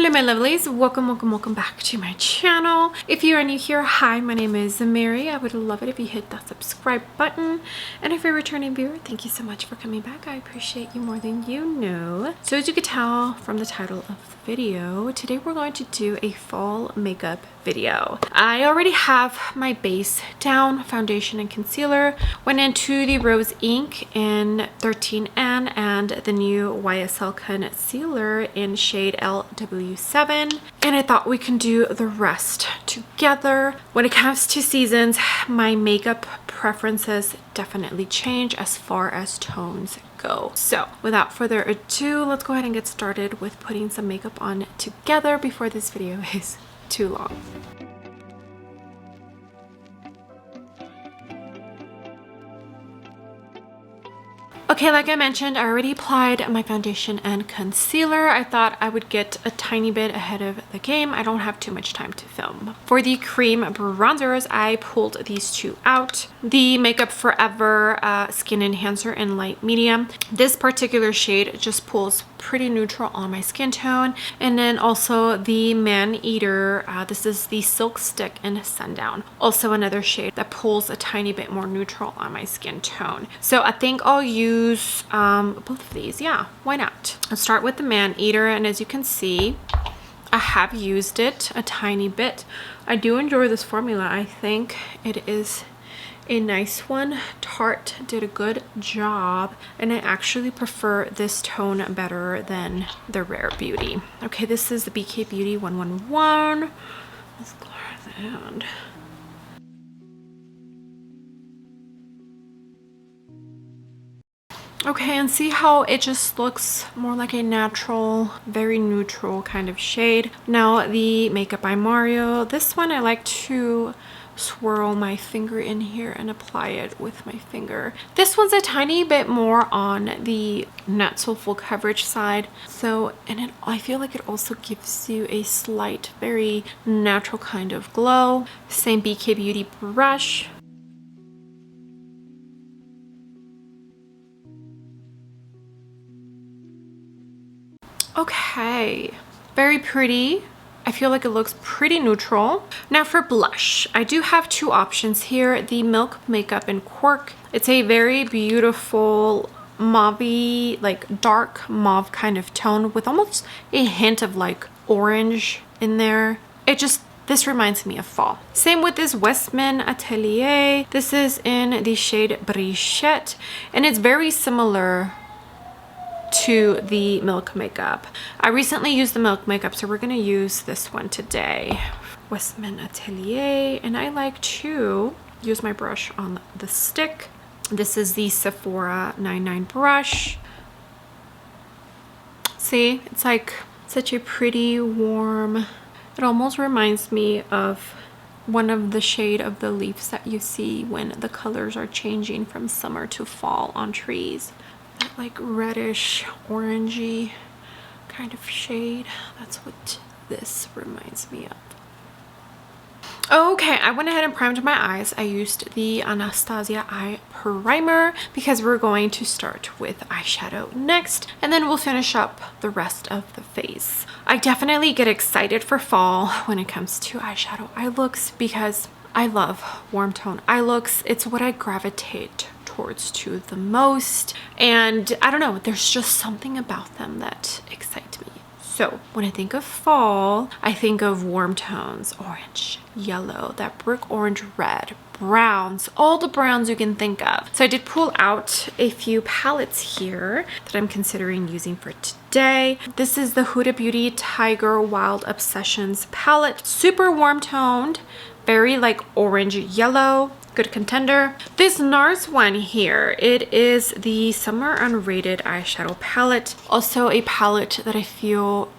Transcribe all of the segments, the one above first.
Hello my lovelies, welcome back to my channel. If you are new here, hi, my name is Mary. I would love it if you hit that subscribe button, and if you're a returning viewer, thank you so much for coming back. I appreciate you more than you know. So as you could tell from the title of the video, today we're going to do a fall makeup video. I already have my base down, foundation and concealer. Went into the Rose Ink in 13N and the new YSL concealer in shade LW7, and I thought we can do the rest together. When it comes to seasons, my makeup preferences definitely change as far as tones go. So without further ado, let's go ahead and get started with putting some makeup on together before this video is too long. Okay, like I mentioned, I already applied my foundation and concealer. I thought I would get a tiny bit ahead of the game. I don't have too much time to film. For the cream bronzers, I pulled these two out. The Makeup Forever Skin Enhancer in light medium. This particular shade just pulls pretty neutral on my skin tone. And then also the Man Eater, this is the Silk Stick in Sundown. Also another shade that pulls a tiny bit more neutral on my skin tone. So I think I'll use both of these. Yeah, why not? Let's start with the Man Eater, and as you can see, I have used it a tiny bit. I do enjoy this formula. I think it is a nice one. Tarte did a good job, and I actually prefer this tone better than the Rare Beauty. Okay, this is the BK Beauty 111. Let's go ahead. Okay, and see how it just looks more like a natural, very neutral kind of shade. Now the Makeup by Mario, this one I like to swirl my finger in here and apply it with my finger. This one's a tiny bit more on the not so full coverage side. So, and I feel like it also gives you a slight, very natural kind of glow. Same BK Beauty brush. Okay, very pretty. I feel like it looks pretty neutral. Now for blush, I do have two options here. The Milk Makeup in Cork. It's a very beautiful mauve-y, like dark mauve kind of tone with almost a hint of like orange in there. This reminds me of fall. Same with this Westman Atelier. This is in the shade Brichette, and it's very similar to the Milk Makeup. I recently used the Milk Makeup, so we're gonna use this one today. Westman Atelier, and I like to use my brush on the stick. This is the Sephora 99 brush. See, it's like such a pretty warm, it almost reminds me of one of the shade of the leaves that you see when the colors are changing from summer to fall on trees. That like reddish orangey kind of shade. That's what this reminds me of. Okay, I went ahead and primed my eyes. I used the Anastasia eye primer because we're going to start with eyeshadow next, and then we'll finish up the rest of the face. I definitely get excited for fall when it comes to eyeshadow eye looks because I love warm tone eye looks. It's what I gravitate towards to the most, and I don't know, there's just something about them that excite me. So when I think of fall, I think of warm tones, orange, yellow, that brick orange, red, browns, all the browns you can think of. So I did pull out a few palettes here that I'm considering using for today. This is the Huda Beauty Tiger Wild Obsessions palette. Super warm toned, very like orange yellow. Good contender. This NARS one here, it is the Summer Unrated eyeshadow palette. Also a palette that I feel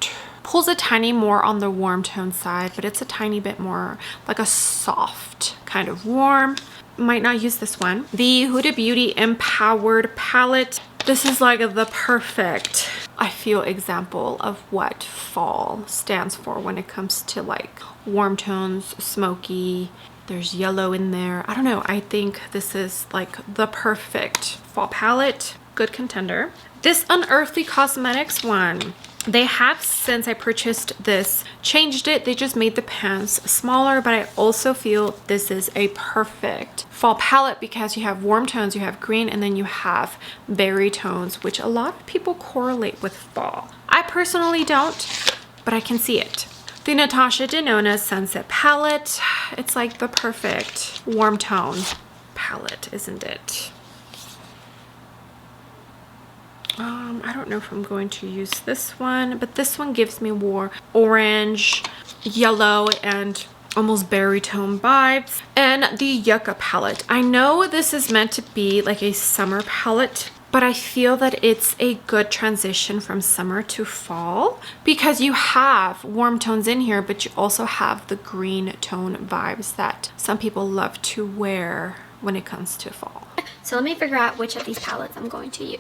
pulls a tiny more on the warm tone side, but it's a tiny bit more like a soft kind of warm. Might not use this one. The Huda Beauty Empowered palette. This is like the perfect, I feel, example of what fall stands for when it comes to like warm tones, smoky. There's yellow in there. I don't know. I think this is like the perfect fall palette. Good contender. This Unearthly Cosmetics one. They have, since I purchased this, changed it. They just made the pans smaller, but I also feel this is a perfect fall palette because you have warm tones, you have green, and then you have berry tones, which a lot of people correlate with fall. I personally don't, but I can see it. The Natasha Denona Sunset Palette. It's like the perfect warm tone palette, isn't it? I don't know if I'm going to use this one, but this one gives me more orange, yellow, and almost berry tone vibes. And the Yucca palette. I know this is meant to be like a summer palette, but I feel that it's a good transition from summer to fall because you have warm tones in here, but you also have the green tone vibes that some people love to wear when it comes to fall. So let me figure out which of these palettes I'm going to use.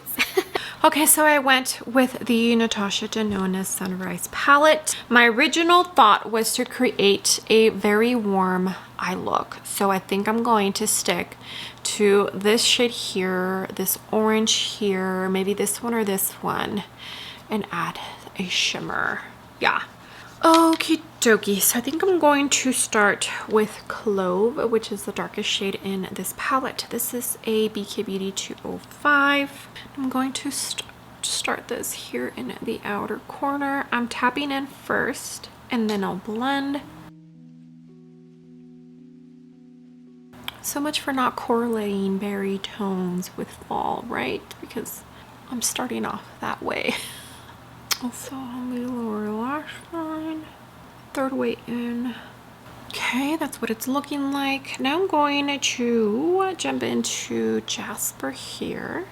Okay, so I went with the Natasha Denona Sunrise palette. My original thought was to create a very warm eye look. So I think I'm going to stick to this shade here, this orange here, maybe this one or this one, and add a shimmer. Yeah. Okie dokie. So I think I'm going to start with Clove, which is the darkest shade in this palette. This is a BK Beauty 205. I'm going to start this here in the outer corner. I'm tapping in first and then I'll blend. So much for not correlating berry tones with fall, right? Because I'm starting off that way. Also, on the lower lash line, third way in. Okay, that's what it's looking like. Now I'm going to jump into Jasper here.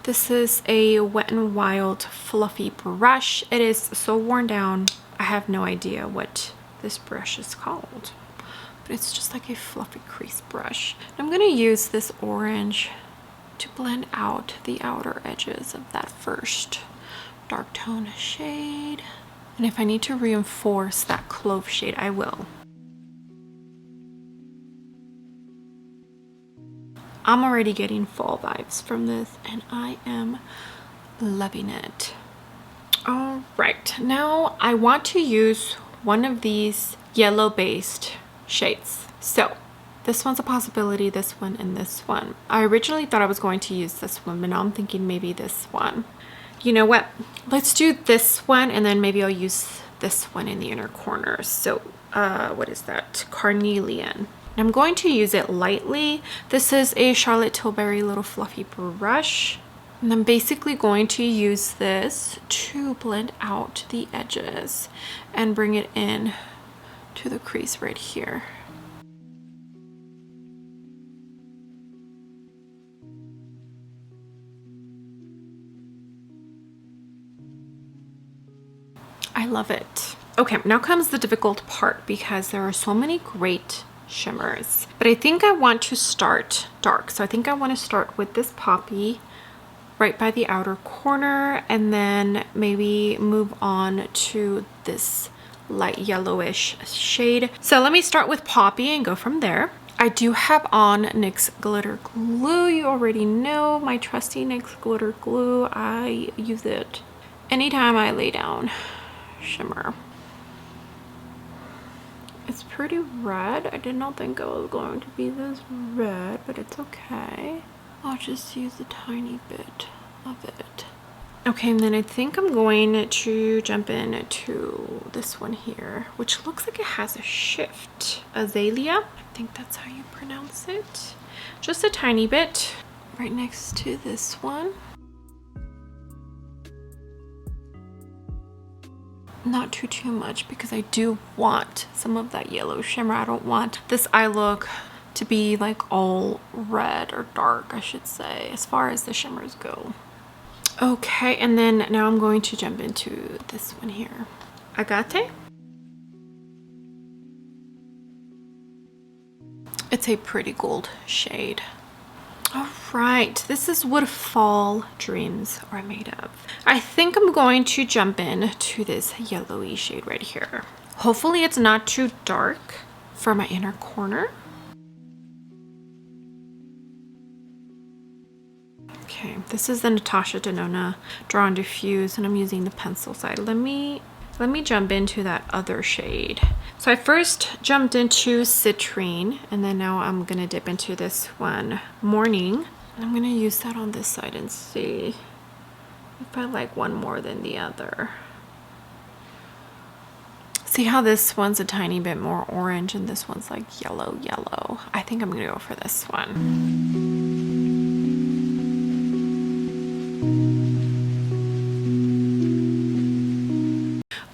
This is a Wet n Wild fluffy brush. It is so worn down. I have no idea what this brush is called, but it's just like a fluffy crease brush. I'm going to use this orange to blend out the outer edges of that first dark tone shade. And if I need to reinforce that Clove shade, I will. I'm already getting fall vibes from this and I am loving it. All right, now I want to use one of these yellow based shades. So this one's a possibility, this one and this one. I originally thought I was going to use this one, but now I'm thinking maybe this one. You know what? Let's do this one and then maybe I'll use this one in the inner corner. So what is that? Carnelian. I'm going to use it lightly. This is a Charlotte Tilbury little fluffy brush. And I'm basically going to use this to blend out the edges and bring it in to the crease right here. I love it. Okay, now comes the difficult part because there are so many great shimmers, but I think I want to start dark. So I think I want to start with this Poppy right by the outer corner and then maybe move on to this light yellowish shade. So let me start with Poppy and go from there. I do have on NYX glitter glue. You already know my trusty NYX glitter glue. I use it anytime I lay down shimmer. It's pretty red. I did not think it was going to be this red, but it's okay. I'll just use a tiny bit of it. Okay, and then I think I'm going to jump into this one here, which looks like it has a shift. Azalea, I think that's how you pronounce it. Just a tiny bit right next to this one. Not too much because I do want some of that yellow shimmer. I don't want this eye look to be like all red or dark, I should say, as far as the shimmers go. Okay, and then now I'm going to jump into this one here. Agate. It's a pretty gold shade. All right, this is what fall dreams are made of. I think I'm going to jump in to this yellowy shade right here. Hopefully it's not too dark for my inner corner. Okay, Okay, this is the Natasha Denona Draw and Diffuse, and I'm using the pencil side. Let me jump into that other shade. So I first jumped into Citrine, and then now I'm gonna dip into this one, Morning. And I'm gonna use that on this side and see if I like one more than the other. See how this one's a tiny bit more orange and this one's like yellow. I think I'm gonna go for this one.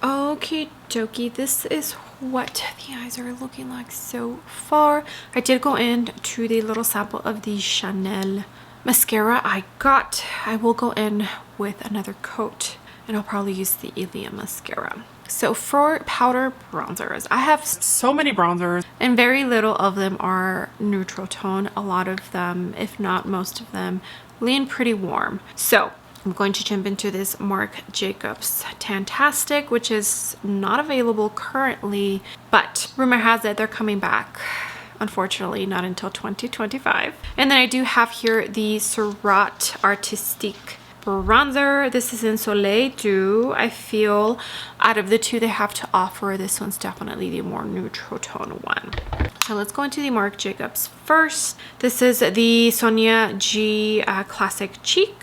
Okie dokie, this is what the eyes are looking like so far. I did go into the little sample of the Chanel mascara I got. I will go in with another coat and I'll probably use the Ilia mascara. So for powder bronzers, I have so many bronzers and very little of them are neutral tone. A lot of them, if not most of them, lean pretty warm. So I'm going to jump into this Marc Jacobs Tantastic, which is not available currently, but rumor has it they're coming back. Unfortunately, not until 2025. And then I do have here the Surat Artistique bronzer. This is in Soleil Doux. I feel out of the two they have to offer, this one's definitely the more neutral tone one. So let's go into the Marc Jacobs first. This is the Sonia G Classic Cheek.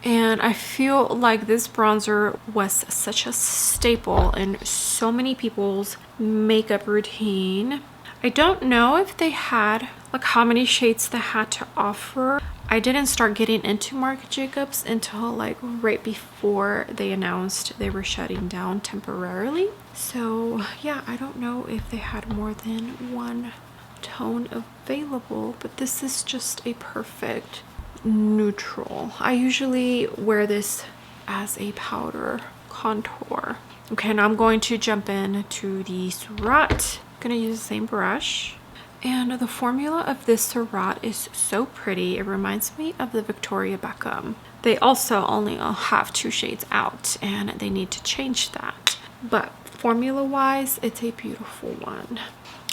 And I feel like this bronzer was such a staple in so many people's makeup routine. I don't know if they had like how many shades they had to offer. I didn't start getting into Marc Jacobs until like right before they announced they were shutting down temporarily. So yeah, I don't know if they had more than one tone available, but this is just a perfect neutral. I usually wear this as a powder contour. Okay, now I'm going to jump in to the Surat. I'm gonna use the same brush. And the formula of this Surat is so pretty. It reminds me of the Victoria Beckham. They also only have 2 shades out and they need to change that. But formula wise, it's a beautiful one.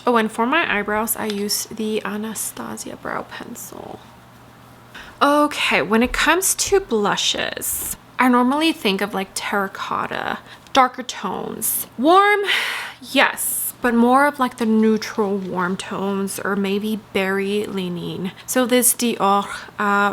Oh, and for my eyebrows, I use the Anastasia brow pencil. Okay, when it comes to blushes, I normally think of like terracotta, darker tones. Warm, yes, but more of like the neutral warm tones or maybe berry leaning. So this Dior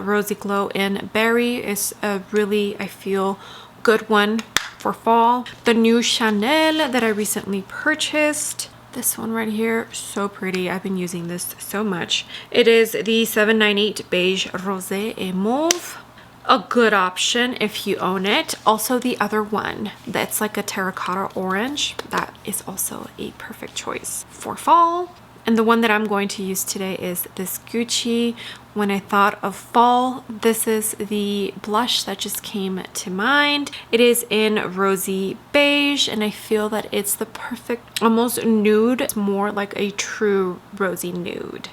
Rosy Glow in Berry is a really, I feel, good one for fall. The new Chanel that I recently purchased, this one right here, so pretty. I've been using this so much. It is the 798 Beige Rosé et Mauve. A good option if you own it. Also the other one that's like a terracotta orange, that is also a perfect choice for fall. And the one that I'm going to use today is this Gucci. When I thought of fall, this is the blush that just came to mind. It is in rosy beige and I feel that it's the perfect, almost nude. It's more like a true rosy nude.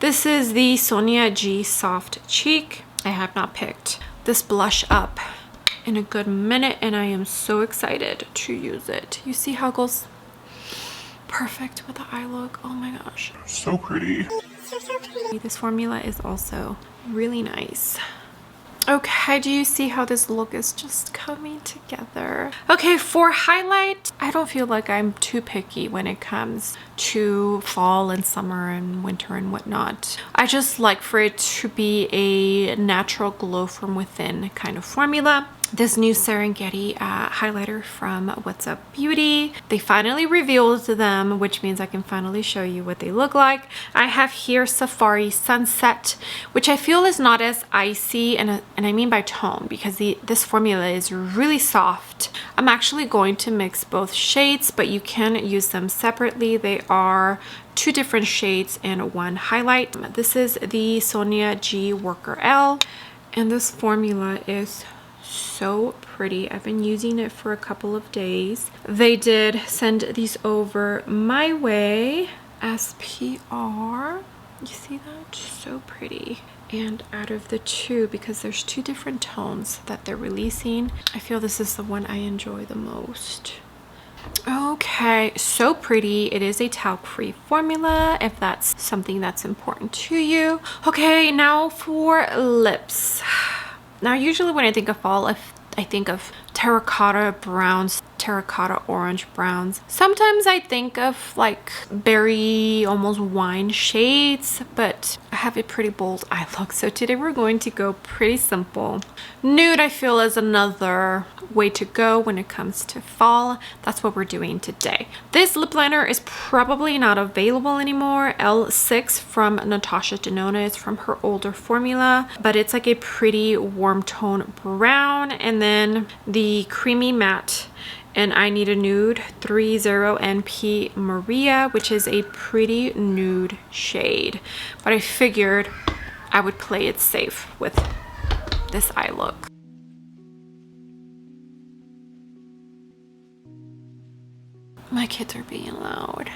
This is the Sonia G Soft Cheek. I have not picked this blush up in a good minute and I am so excited to use it. You see how it goes perfect with the eye look. Oh my gosh, so pretty. This formula is also really nice. Okay, do you see how this look is just coming together? Okay, for highlight, I don't feel like I'm too picky when it comes to fall and summer and winter and whatnot. I just like for it to be a natural glow from within kind of formula. This new Serengeti highlighter from What's Up Beauty. They finally revealed them, which means I can finally show you what they look like. I have here Safari Sunset, which I feel is not as icy, and I mean by tone, because this formula is really soft. I'm actually going to mix both shades, but you can use them separately. They are 2 different shades and 1 highlight. This is the Sonia G Worker L, and this formula is so pretty. I've been using it for a couple of days. They did send these over my way as PR. You see that? So pretty. And out of the 2, because there's 2 different tones that they're releasing, I feel this is the one I enjoy the most. Okay, so pretty. It is a talc-free formula if that's something that's important to you. Okay, now for lips. Now, usually when I think of fall, I think of terracotta browns, terracotta orange browns. Sometimes I think of like berry, almost wine shades, but I have a pretty bold eye look. So today we're going to go pretty simple. Nude, I feel, is another way to go when it comes to fall. That's what we're doing today. This lip liner is probably not available anymore. L6 from Natasha Denona. It's from her older formula, but it's like a pretty warm tone brown. And then the creamy matte and I Need a Nude 30 NP Maria, which is a pretty nude shade. But I figured I would play it safe with this eye look. My kids are being loud.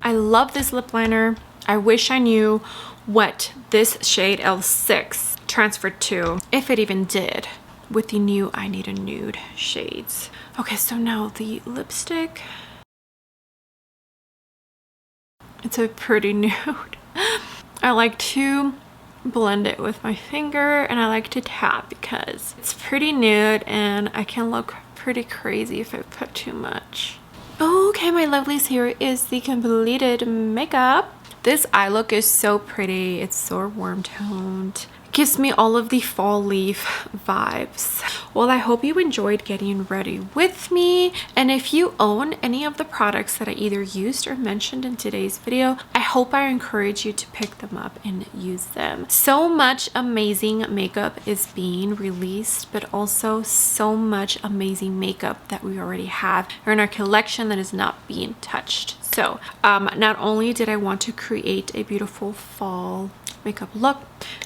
I love this lip liner. I wish I knew what this shade L6 transferred to, if it even did, with the new I Need a Nude shades. Okay, so now the lipstick. It's a pretty nude. I like to blend it with my finger and I like to tap because it's pretty nude and I can look pretty crazy if I put too much. Okay, my lovelies, here is the completed makeup. This eye look is so pretty. It's so warm toned. Gives me all of the fall leaf vibes. Well, I hope you enjoyed getting ready with me. And if you own any of the products that I either used or mentioned in today's video, I hope I encourage you to pick them up and use them. So much amazing makeup is being released, but also so much amazing makeup that we already have in our collection that is not being touched. So not only did I want to create a beautiful fall makeup look,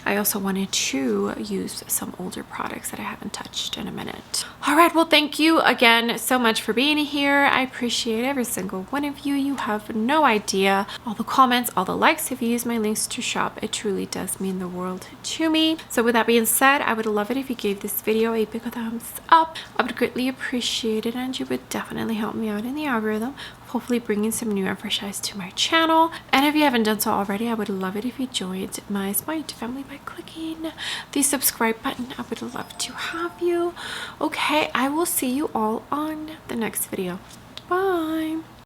I also wanted to use some older products that I haven't touched in a minute. All right, well, thank you again so much for being here. I appreciate every single one of you. You have no idea. All the comments, all the likes. If you use my links to shop, it truly does mean the world to me. So with that being said, I would love it if you gave this video a big thumbs up. I would greatly appreciate it, and you would definitely help me out in the algorithm, hopefully bringing some new and fresh eyes to my channel. And if you haven't done so already, I would love it if you joined my small YouTube family by clicking the subscribe button. I would love to have you. Okay, I will see you all on the next video. Bye.